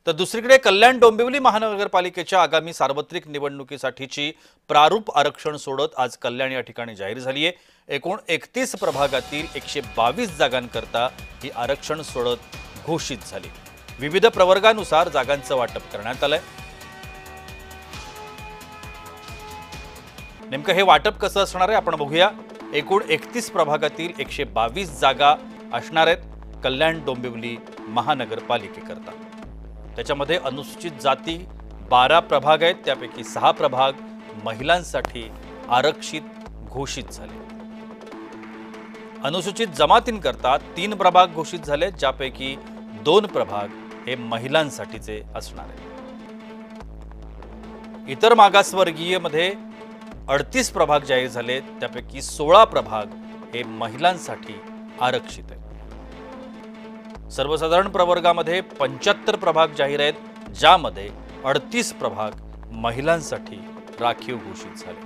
तर दुसरीकडे कल्याण डोंबिवली महानगरपालिकेच्या आगामी सार्वत्रिक निवडणुकीसाठीची प्रारूप आरक्षण सोडत आज कल्याण या ठिकाणी जाहीर झाली आहे। एकूण 31 प्रभागातील 122 जागांकरता ही आरक्षण सोडत घोषित झाली। विविध प्रवर्गानुसार जागांचं वाटप करण्यात आलंय। नेमकं हे वाटप कसं असणार आहे आपण बघूया। एकूण 31 प्रभागातील 122 जागा असणार आहेत कल्याण डोंबिवली महानगरपालिकेकरता। त्याच्यामध्ये अनुसूचित जाती 12 प्रभाग आहेत, त्यापैकी 6 प्रभाग महिलांसाठी आरक्षित घोषित झाले। अनुसूचित जमातींकरता 3 प्रभाग घोषित झाले, ज्यापैकी 2 प्रभाग हे महिलांसाठीचे असणार आहेत। इतर मागासवर्गीय मध्ये 38 प्रभाग जाहीर झाले, त्यापैकी 16 प्रभाग हे महिलांसाठी आरक्षित आहेत। सर्वसाधारण प्रवर्गामध्ये 75 प्रभाग जाहीर आहेत, ज्यामध्ये 38 प्रभाग महिलांसाठी राखीव घोषित झाले।